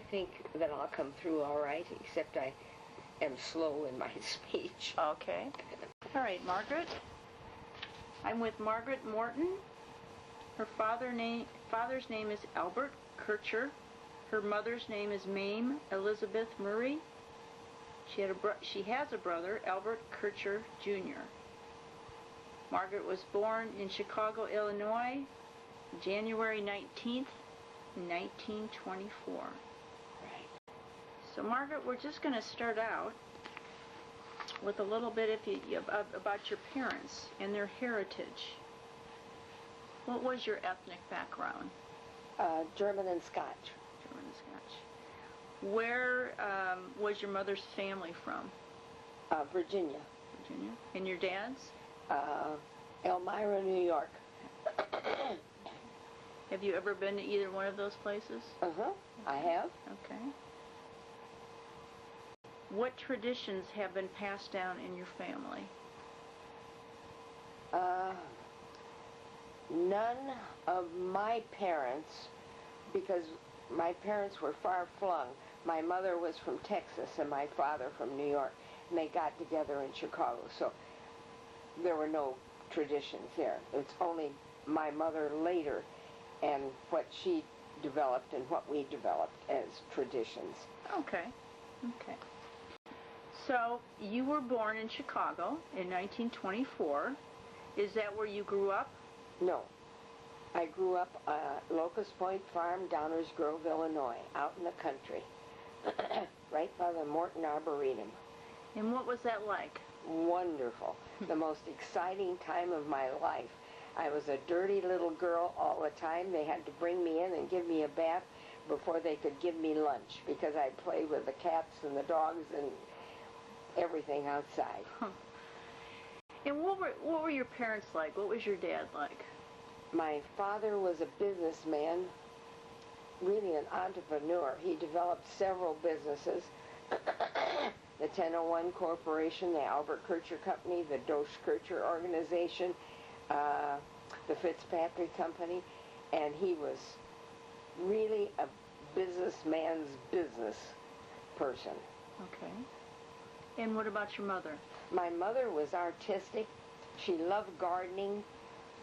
I think that I'll come through all right, except I am slow in my speech. Okay. All right, Margaret. I'm with Margaret Morton. Her father's name is Albert Kircher. Her mother's name is Mame Elizabeth Murray. She has a brother, Albert Kircher Jr. Margaret was born in Chicago, Illinois, January 19th, 1924. Right. So, Margaret, we're just going to start out with a little bit about your parents and their heritage. What was your ethnic background? German and Scotch. German and Scotch. Where was your mother's family from? Virginia. Virginia. And your dad's? Elmira, New York. Have you ever been to either one of those places? Uh-huh. I have. Okay. What traditions have been passed down in your family? None of my parents, because my parents were far flung. My mother was from Texas and my father from New York, and they got together in Chicago, so there were no traditions there. It's only my mother later and what she developed and what we developed as traditions. Okay. Okay. So, you were born in Chicago in 1924. Is that where you grew up? No. I grew up Locust Point Farm, Downers Grove, Illinois, out in the country, right by the Morton Arboretum. And what was that like? Wonderful. The most exciting time of my life. I was a dirty little girl all the time. They had to bring me in and give me a bath before they could give me lunch, because I'd play with the cats and the dogs and everything outside. Huh. And what were your parents like? What was your dad like? My father was a businessman, really an entrepreneur. He developed several businesses. The 1001 Corporation, the Albert Kircher Company, the Dosch Kircher Organization, the Fitzpatrick Company, and he was really a businessman's business person. Okay. And what about your mother? My mother was artistic. She loved gardening,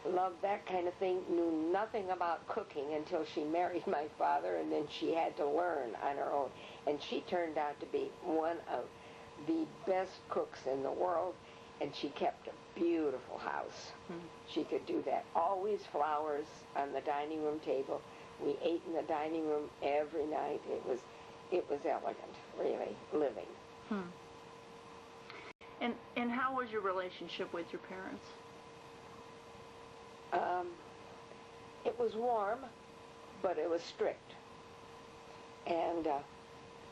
loved that kind of thing, knew nothing about cooking until she married my father, and then she had to learn on her own. And she turned out to be one of the best cooks in the world, and she kept a beautiful house. She could do that. Always flowers on the dining room table. We ate in the dining room every night. It was elegant, really, living. And how was your relationship with your parents? It was warm, but it was strict. And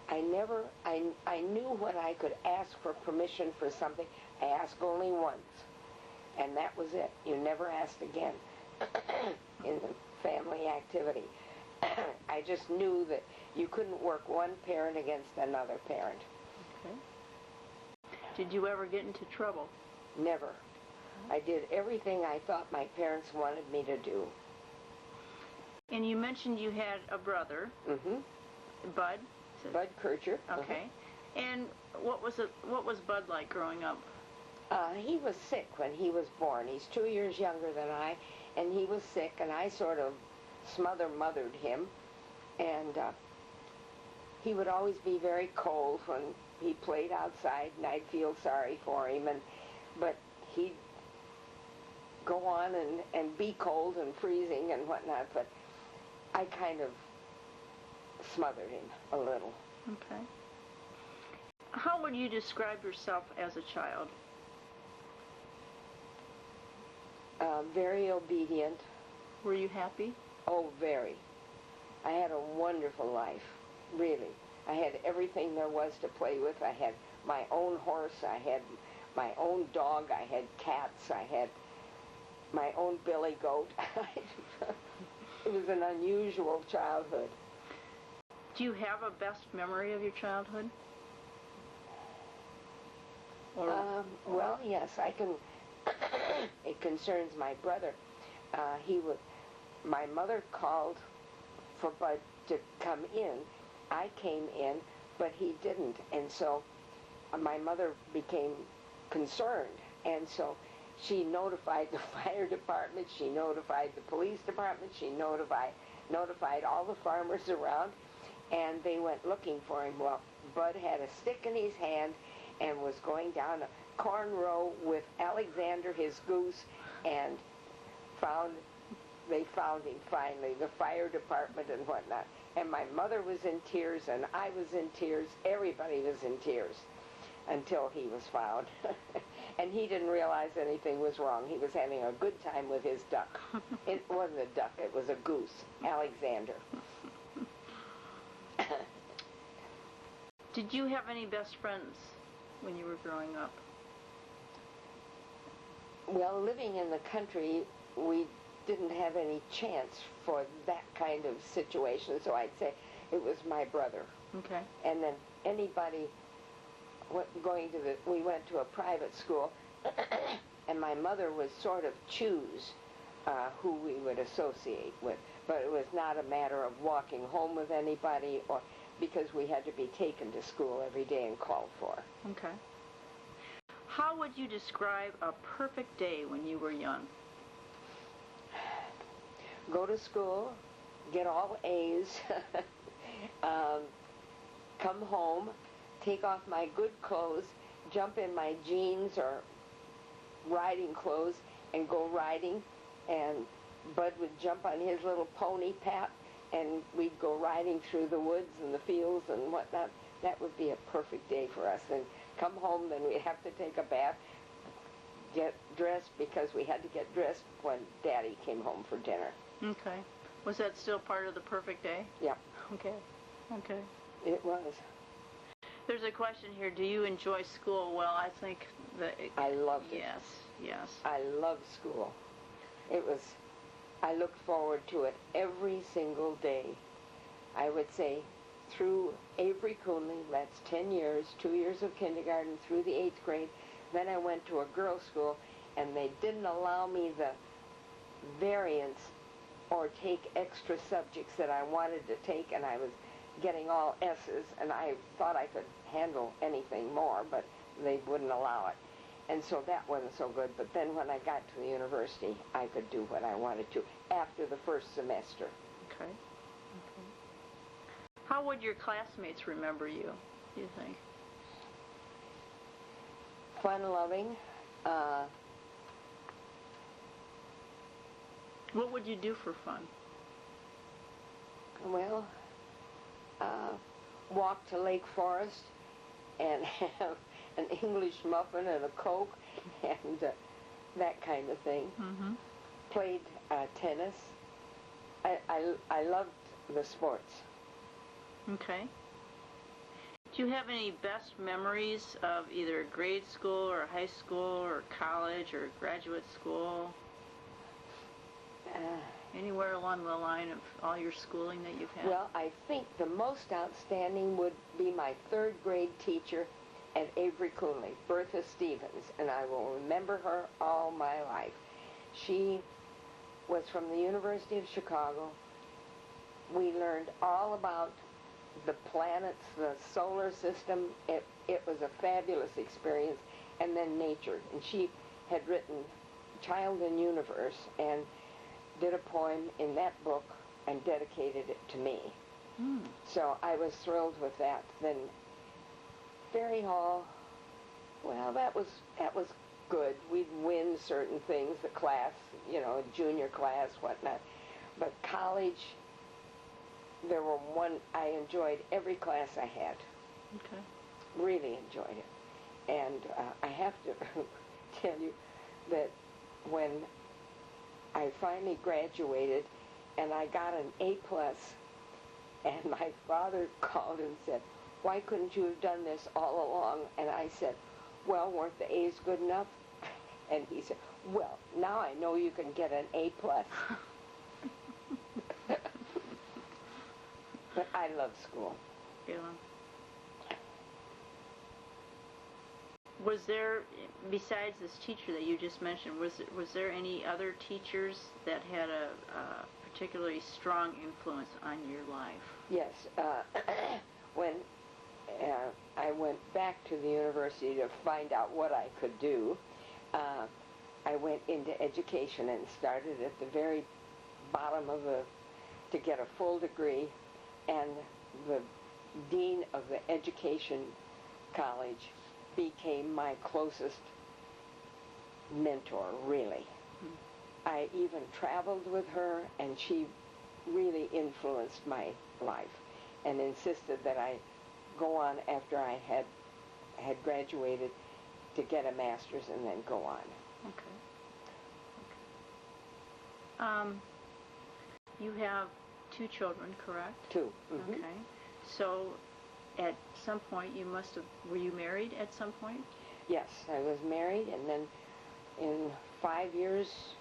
I knew when I could ask for permission for something. I asked only once, and that was it. You never asked again in the family activity. I just knew that you couldn't work one parent against another parent. Okay. Did you ever get into trouble? Never. I did everything I thought my parents wanted me to do. And you mentioned you had a brother. Mm-hmm. Bud? Bud Kircher. Okay. And what was Bud like growing up? He was sick when he was born. He's 2 years younger than I, and he was sick, and I sort of mothered him. And he would always be very cold when he played outside, and I'd feel sorry for him. But he'd go on and be cold and freezing and whatnot, but I kind of smothered him a little. Okay. How would you describe yourself as a child? Very obedient. Were you happy? Oh, very. I had a wonderful life, really. I had everything there was to play with. I had my own horse, I had my own dog, I had cats, I had my own billy goat. It was an unusual childhood. Do you have a best memory of your childhood? Well, yes, I can. It concerns my brother. My mother called for Bud to come in, I came in, but he didn't. And so my mother became concerned. And so she notified the fire department, she notified the police department, she notified all the farmers around, and they went looking for him. Well, Bud had a stick in his hand and was going down a corn row with Alexander, his goose, and they found him finally, the fire department and whatnot. And my mother was in tears, and I was in tears. Everybody was in tears until he was found. And he didn't realize anything was wrong. He was having a good time with his duck. It wasn't a duck, it was a goose, Alexander. Did you have any best friends when you were growing up? Well, living in the country, we didn't have any chance for that kind of situation, so I'd say it was my brother. Okay. And then anybody we went to a private school, and my mother would sort of choose who we would associate with, but it was not a matter of walking home with anybody, or because we had to be taken to school every day and called for. Okay. How would you describe a perfect day when you were young? Go to school, get all A's, come home, take off my good clothes, jump in my jeans or riding clothes and go riding, and Bud would jump on his little pony Pat, and we'd go riding through the woods and the fields and whatnot. That would be a perfect day for us. And come home, then we'd have to take a bath, get dressed, because we had to get dressed when Daddy came home for dinner. Okay. Was that still part of the perfect day? Yeah. Okay. Okay. It was. There's a question here. Do you enjoy school? Well, I think that... I loved it. Yes, yes. I loved school. I looked forward to it every single day. I would say through Avery Coonley, that's 10 years, 2 years of kindergarten through the 8th grade. Then I went to a girls' school, and they didn't allow me the variance or take extra subjects that I wanted to take, and I was getting all S's, and I thought I could handle anything more, but they wouldn't allow it. And so that wasn't so good. But then when I got to the university, I could do what I wanted to after the first semester. Okay. Okay. How would your classmates remember you, do you think? Fun-loving. What would you do for fun? Well, walk to Lake Forest and have an English muffin and a Coke and that kind of thing. Mm-hmm. Played tennis. I loved the sports. Okay. Do you have any best memories of either grade school or high school or college or graduate school? Anywhere along the line of all your schooling that you've had? Well, I think the most outstanding would be my 3rd grade teacher at Avery Coonley, Bertha Stevens, and I will remember her all my life. She was from the University of Chicago. We learned all about the planets, the solar system. It was a fabulous experience. And then nature. And she had written Child and Universe and did a poem in that book and dedicated it to me. Mm. So I was thrilled with that. Then Ferry Hall, well, that was good. We'd win certain things, the class, junior class, whatnot. But college, I enjoyed every class I had. Okay. Really enjoyed it. And I have to tell you that when I finally graduated and I got an A+, and my father called and said, "Why couldn't you have done this all along?" And I said, "Well, weren't the A's good enough?" And he said, "Well, now I know you can get an A+. But I love school. Yeah. Was there, besides this teacher that you just mentioned, was there any other teachers that had a particularly strong influence on your life? Yes. to the university to find out what I could do. I went into education and started at the very bottom of to get a full degree, and the dean of the education college became my closest mentor, really. I even traveled with her, and she really influenced my life and insisted that I go on after I had graduated to get a master's and then go on. Okay. You have 2 children, correct? 2. Mm-hmm. Okay. So at some point were you married at some point? Yes, I was married, and then in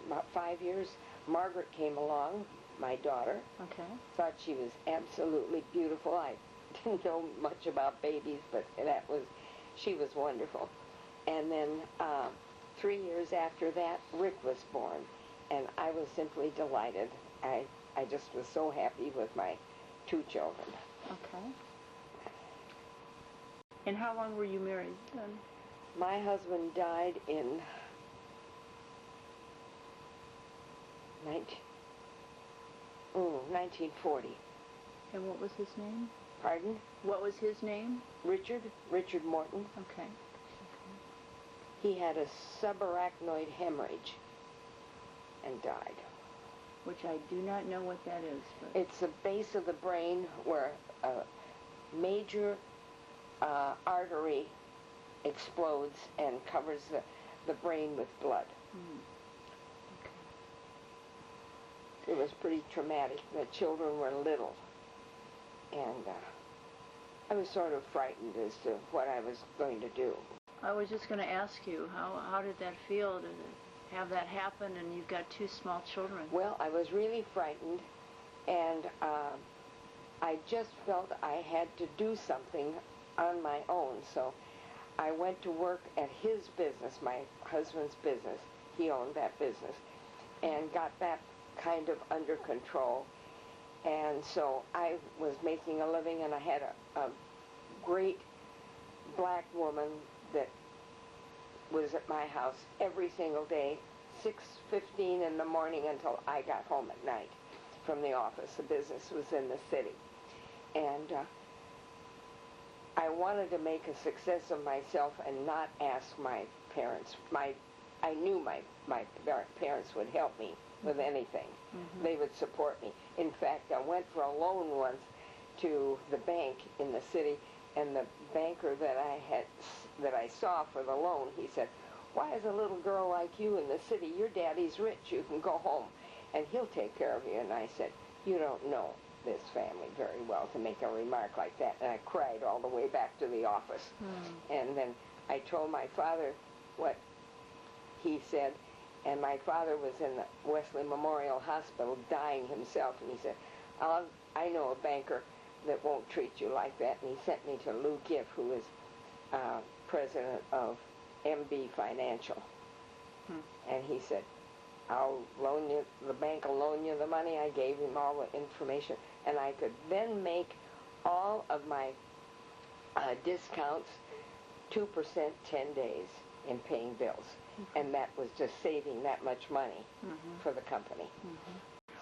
about 5 years, Margaret came along, my daughter. Okay. Thought she was absolutely beautiful. I didn't know much about babies, but she was wonderful. And then 3 years after that, Rick was born, and I was simply delighted. I just was so happy with my 2 children. Okay. And how long were you married then? My husband died in 1940. And what was his name? Pardon? What was his name? Richard Morton. Okay. He had a subarachnoid hemorrhage and died. Which I do not know what that is. But It's the base of the brain where a major artery explodes and covers the brain with blood. Okay. It was pretty traumatic. The children were little, and I was sort of frightened as to what I was going to do. I was just going to ask you, how did that feel to have that happen, and you've got 2 small children? Well, I was really frightened, and I just felt I had to do something on my own. So I went to work at his business, my husband's business. He owned that business, and got that kind of under control. And so I was making a living, and I had a great black woman that was at my house every single day, 6:15 in the morning until I got home at night from the office. The business was in the city. And I wanted to make a success of myself and not ask my parents. I knew my parents would help me with anything. Mm-hmm. They would support me. In fact, I went for a loan once to the bank in the city, and the banker that I saw for the loan, he said, "Why is a little girl like you in the city? Your daddy's rich. You can go home, and he'll take care of you." And I said, "You don't know this family very well to make a remark like that." And I cried all the way back to the office. And then I told my father what he said, and my father was in the Wesley Memorial Hospital dying himself, and he said, I know a banker that won't treat you like that. And he sent me to Lou Giff, who is president of MB Financial. And he said, the bank will loan you the money. I gave him all the information, and I could then make all of my discounts 2% 10 days in paying bills. And that was just saving that much money for the company.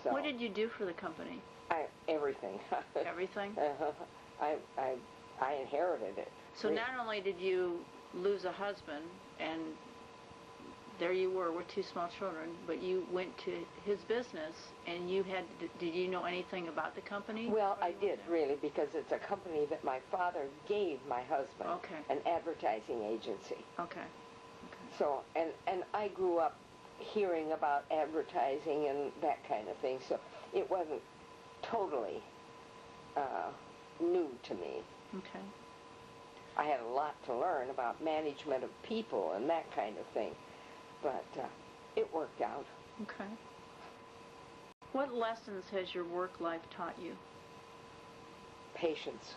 So what did you do for the company? Everything. Everything? I inherited it. So not only did you lose a husband, and there you were with 2 small children, but you went to his business, and did you know anything about the company? Well, I did, really, because it's a company that my father gave my husband, an advertising agency. Okay. So, and I grew up hearing about advertising and that kind of thing, so it wasn't totally new to me. Okay. I had a lot to learn about management of people and that kind of thing, but it worked out. Okay. What lessons has your work life taught you? Patience.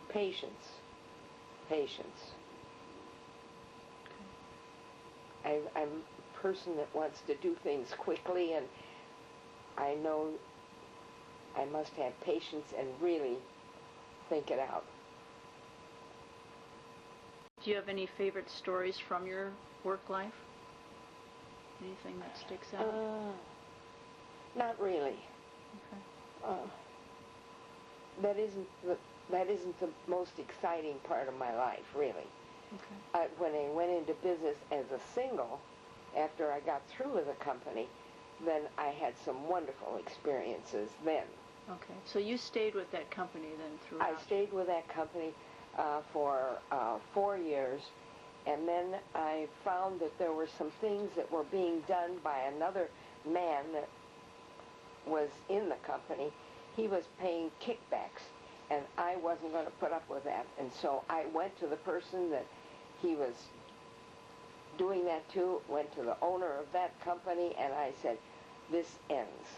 Patience. Patience. I'm a person that wants to do things quickly, and I know I must have patience and really think it out. Do you have any favorite stories from your work life? Anything that sticks out? Not really. Okay. That isn't the most exciting part of my life, really. Okay. When I went into business as a single, after I got through with the company, then I had some wonderful experiences then. Okay. So you stayed with that company then throughout? I stayed with that company for 4 years, and then I found that there were some things that were being done by another man that was in the company. He was paying kickbacks, and I wasn't going to put up with that. And so I went to the person that he was doing that to, went to the owner of that company, and I said, this ends,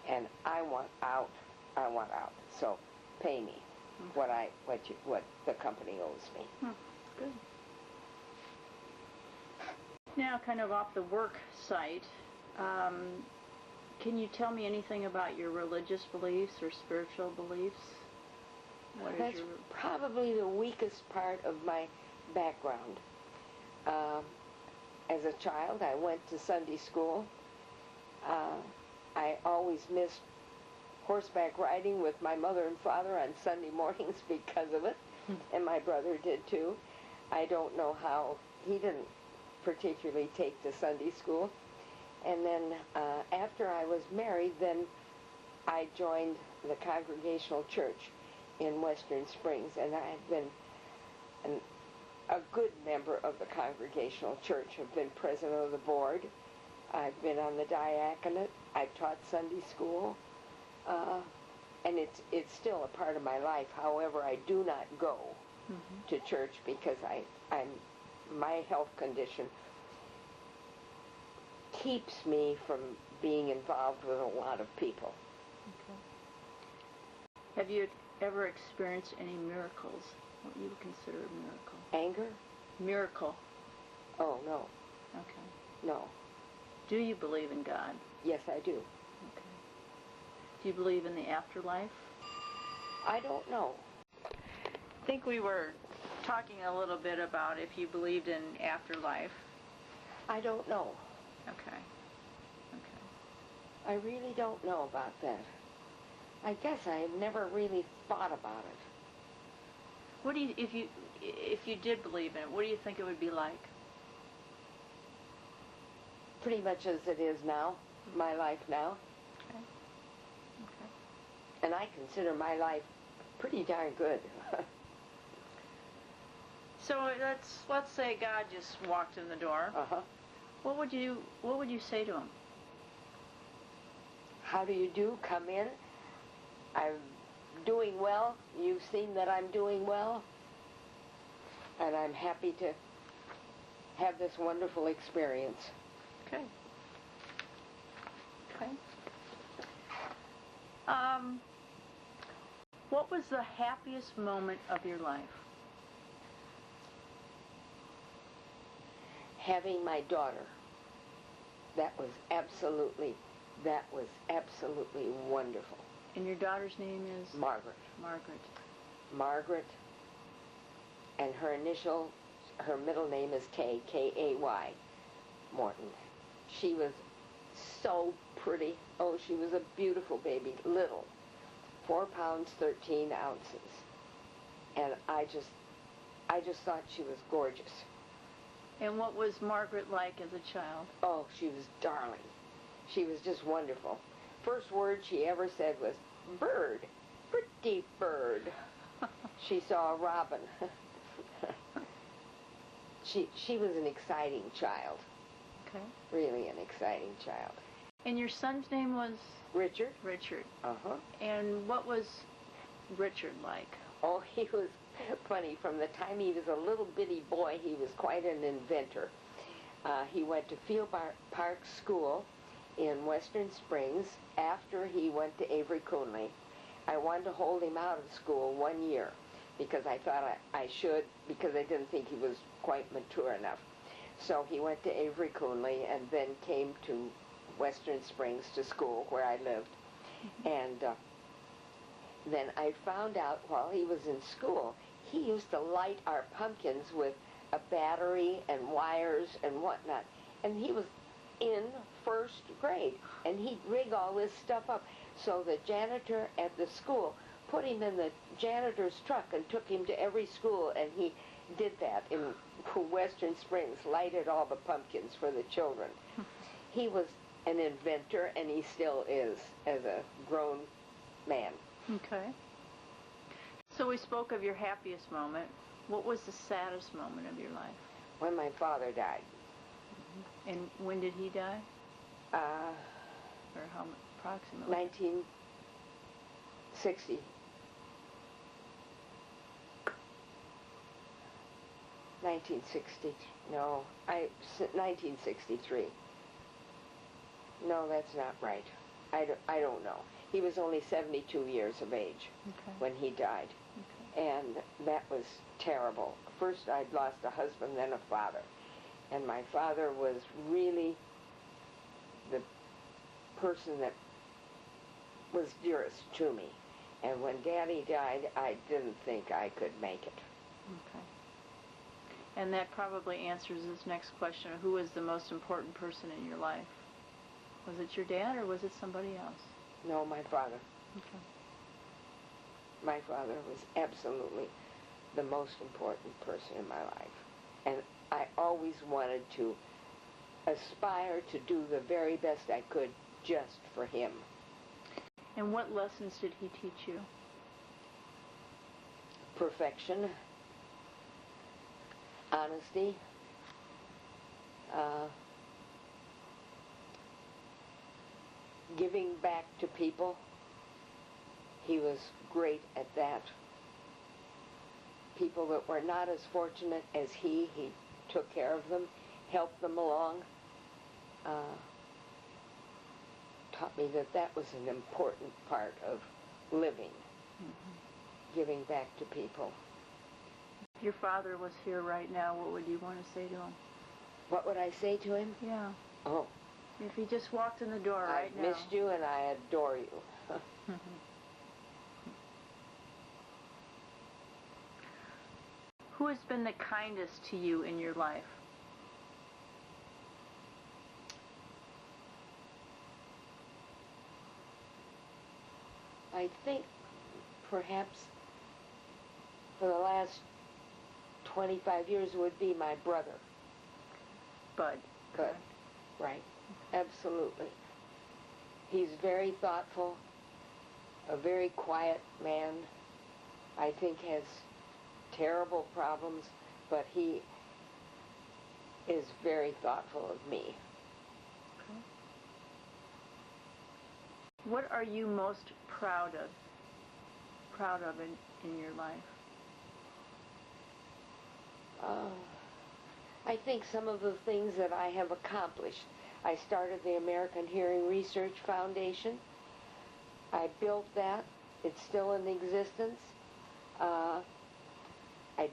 and I want out. I want out. So pay me what the company owes me. Good. Now, kind of off the work site, can you tell me anything about your religious beliefs or spiritual beliefs? That's probably the weakest part of my background. As a child, I went to Sunday school. I always missed horseback riding with my mother and father on Sunday mornings because of it, and my brother did too. I don't know how. He didn't particularly take to Sunday school. And then after I was married, then I joined the Congregational Church in Western Springs, and I've been a good member of the Congregational Church. I've been president of the board. I've been on the diaconate. I've taught Sunday school. And it's still a part of my life. However, I do not go to church because my health condition keeps me from being involved with a lot of people. Okay. Have you ever experienced any miracles? What you would consider a miracle? Anger? Miracle. Oh, no. Okay. No. Do you believe in God? Yes, I do. Okay. Do you believe in the afterlife? I don't know. I think we were talking a little bit about if you believed in afterlife. I don't know. Okay. Okay. I really don't know about that. I guess I have never really thought about it. What do you, if you did believe in it, what do you think it would be like? Pretty much as it is now, my life now. Okay. Okay. And I consider my life pretty darn good. So let's say God just walked in the door. Uh-huh. What would you say to him? How do you do? Come in. I'm doing well. You've seen that I'm doing well. And I'm happy to have this wonderful experience. Okay. Okay. What was the happiest moment of your life? Having my daughter. That was absolutely wonderful. And your daughter's name is? Margaret. Margaret. Margaret. And her middle name is Kay, K-A-Y, Morton. She was so pretty. Oh, she was a beautiful baby, little, 4 pounds, 13 ounces. And I just thought she was gorgeous. And what was Margaret like as a child? Oh, she was darling. She was just wonderful. First word she ever said was, bird, pretty bird. She saw a robin. She was an exciting child. Okay. Really an exciting child. And your son's name was? Richard. Richard. Uh-huh. And what was Richard like? Oh, he was funny. From the time he was a little bitty boy, he was quite an inventor. He went to Field Park School in Western Springs after he went to Avery Coonley. I wanted to hold him out of school 1 year because I thought I should, because I didn't think he was quite mature enough. So he went to Avery Coonley and then came to Western Springs to school where I lived. And then I found out while he was in school, he used to light our pumpkins with a battery and wires and whatnot. And he was in first grade, and he'd rig all this stuff up. So the janitor at the school put him in the janitor's truck and took him to every school, and he did that in Western Springs, lighted all the pumpkins for the children. He was an inventor, and he still is as a grown man. Okay. So we spoke of your happiest moment. What was the saddest moment of your life? When my father died. And when did he die? Or how approximately? 1960. 1963. No, that's not right. I don't know. He was only 72 years of age when he died. Okay. And that was terrible. First I'd lost a husband, then a father. And my father was really the person that was dearest to me. And when Daddy died, I didn't think I could make it. Okay. And that probably answers this next question. Who was the most important person in your life? Was it your dad or was it somebody else? No, my father. Okay. My father was absolutely the most important person in my life. And I always wanted to aspire to do the very best I could just for him. And what lessons did he teach you? Perfection, honesty, giving back to people. He was great at that. People that were not as fortunate as he took care of them, helped them along. Taught me that was an important part of living, giving back to people. If your father was here right now, what would you want to say to him? What would I say to him? Yeah. Oh. If he just walked in the door right now. I missed you and I adore you. Who has been the kindest to you in your life? I think perhaps for the last 25 years would be my brother. Bud. Bud, right. Absolutely. He's very thoughtful, a very quiet man. I think has terrible problems, but he is very thoughtful of me. Okay. What are you most proud of in your life? I think some of the things that I have accomplished. I started the American Hearing Research Foundation. I built that. It's still in existence. I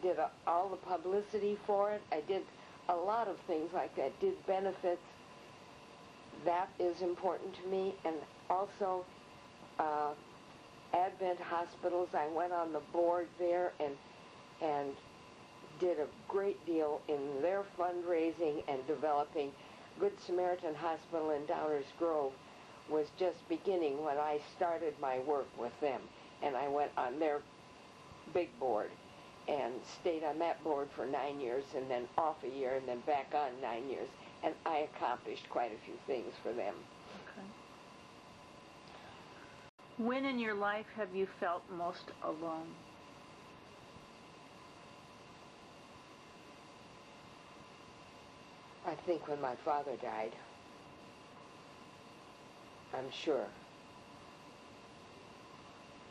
did all the publicity for it. I did a lot of things like that. Did benefits. That is important to me. And also Advent Hospitals. I went on the board there and did a great deal in their fundraising and developing. Good Samaritan Hospital in Downers Grove was just beginning when I started my work with them. And I went on their big board and stayed on that board for 9 years and then off a year and then back on 9 years. And I accomplished quite a few things for them. Okay. When in your life have you felt most alone? I think when my father died, I'm sure.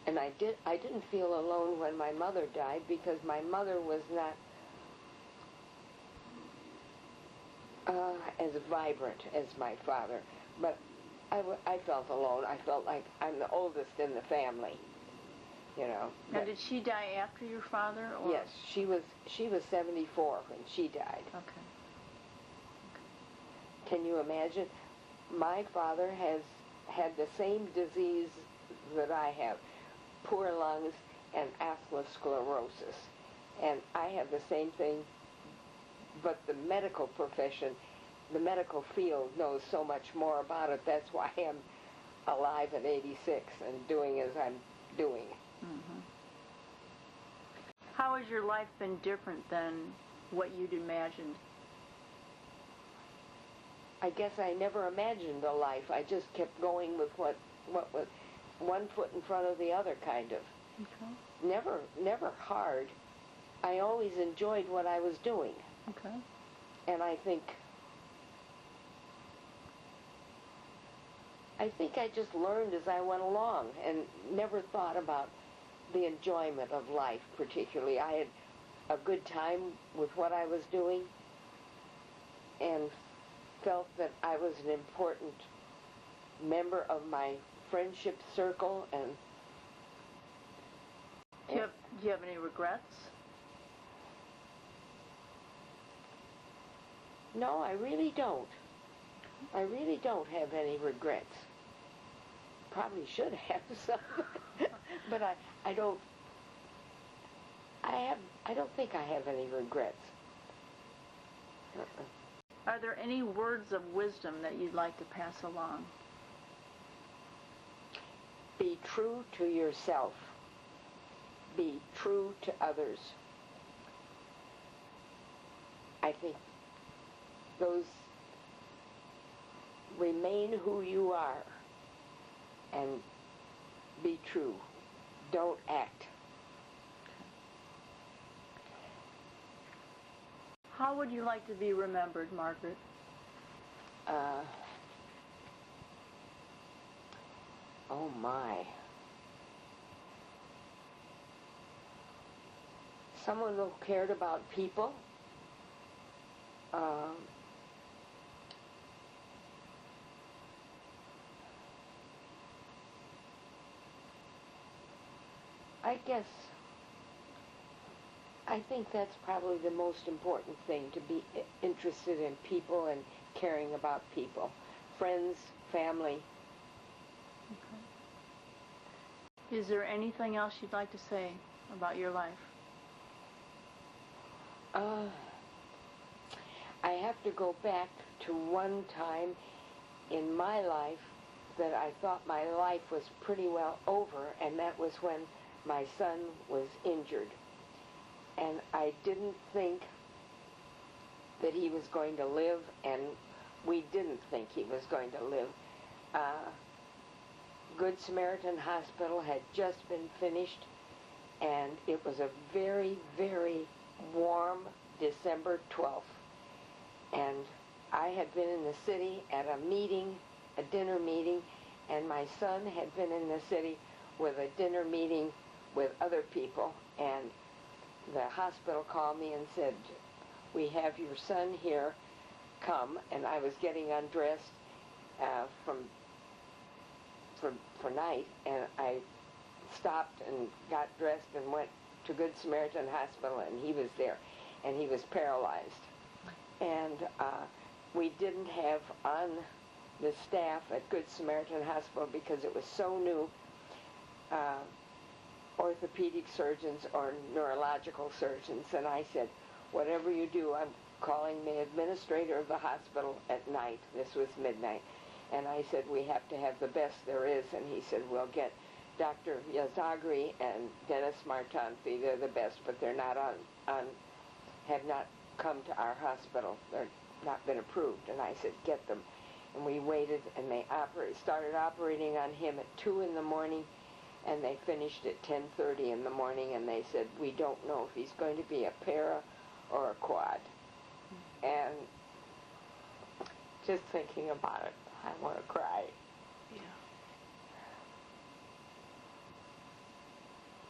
And I didn't feel alone when my mother died because my mother was not as vibrant as my father. But I felt alone. I felt like I'm the oldest in the family, you know. Now, did she die after your father? Or? Yes, she was 74 when she died. Okay. Can you imagine? My father has had the same disease that I have, poor lungs and atherosclerosis. And I have the same thing but the medical profession, the medical field knows so much more about it. That's why I'm alive at 86 and doing as I'm doing. Mm-hmm. How has your life been different than what you'd imagined? I guess I never imagined a life. I just kept going with what was one foot in front of the other, kind of. Okay. Never hard. I always enjoyed what I was doing. Okay. And I think I just learned as I went along and never thought about the enjoyment of life particularly. I had a good time with what I was doing and felt that I was an important member of my friendship circle. And do you have any regrets? No, I really don't. I really don't have any regrets. Probably should have some, but I don't. I don't think I have any regrets. Are there any words of wisdom that you'd like to pass along? Be true to yourself. Be true to others. I think those remain who you are and be true. Don't act. How would you like to be remembered, Margaret? Oh my. Someone who cared about people. I think that's probably the most important thing, to be interested in people and caring about people. Friends, family. Okay. Is there anything else you'd like to say about your life? I have to go back to one time in my life that I thought my life was pretty well over, and that was when my son was injured. And I didn't think that he was going to live, and we didn't think he was going to live. Good Samaritan Hospital had just been finished, and it was a very, very warm December 12th. And I had been in the city at a meeting, a dinner meeting, and my son had been in the city with a dinner meeting with other people, and the hospital called me and said, "We have your son here, come." And I was getting undressed for night, and I stopped and got dressed and went to Good Samaritan Hospital, and he was there, and he was paralyzed. And we didn't have on the staff at Good Samaritan Hospital, because it was so new, orthopedic surgeons or neurological surgeons. And I said, "Whatever you do," I'm calling the administrator of the hospital at night. This was midnight. And I said, "We have to have the best there is." And he said, "We'll get Dr. Yazagri and Dennis Martanfi. They're the best, but they're not have not come to our hospital. They're not been approved." And I said, "Get them." And we waited, and they started operating on him at 2 in the morning, and they finished at 10:30 in the morning, and they said, "We don't know if he's going to be a para or a quad." And just thinking about it, I want to cry. Yeah.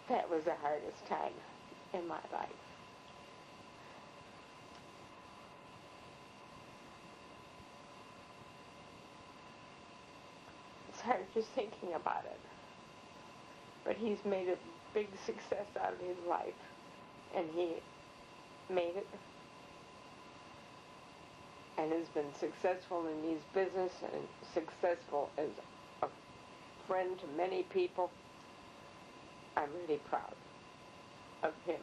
That was the hardest time in my life. It's hard just thinking about it. But he's made a big success out of his life, and he made it and has been successful in his business and successful as a friend to many people. I'm really proud of him.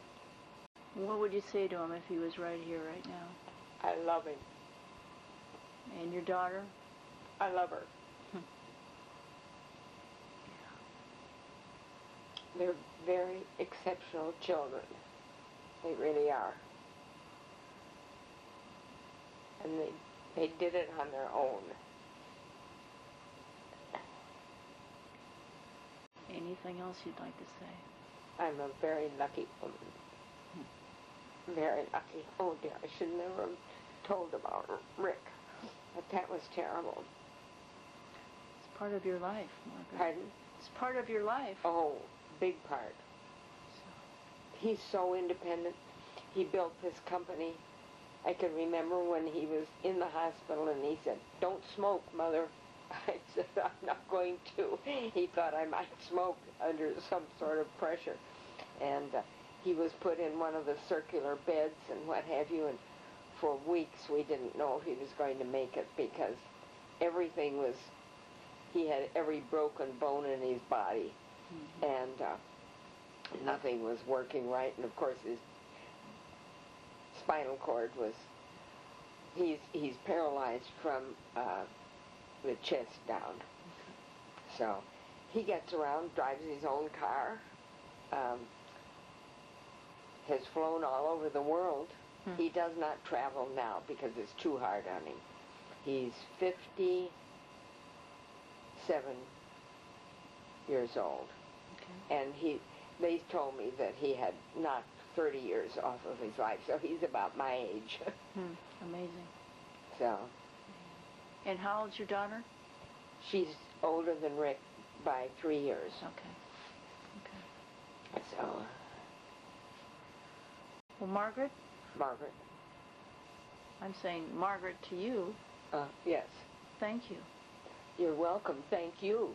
What would you say to him if he was right here, right now? I love him. And your daughter? I love her. They're very exceptional children. They really are. And they did it on their own. Anything else you'd like to say? I'm a very lucky woman. Very lucky. Oh dear, I should never have told about Rick. But that was terrible. It's part of your life, Margaret. Pardon? It's part of your life. Oh, big part. He's so independent. He built this company. I can remember when he was in the hospital and he said, "Don't smoke, Mother." I said, "I'm not going to." He thought I might smoke under some sort of pressure. And he was put in one of the circular beds and what have you, and for weeks we didn't know if he was going to make it because everything was, he had every broken bone in his body, and nothing was working right, and of course his spinal cord was, he's paralyzed from the chest down. So he gets around, drives his own car, has flown all over the world. He does not travel now because it's too hard on him. He's 57 years old. Okay. And they told me that he had knocked 30 years off of his life, so he's about my age. Amazing. So. And how old's your daughter? She's older than Rick by 3 years. Okay. So. Well, Margaret? Margaret. I'm saying Margaret to you. Yes. Thank you. You're welcome. Thank you.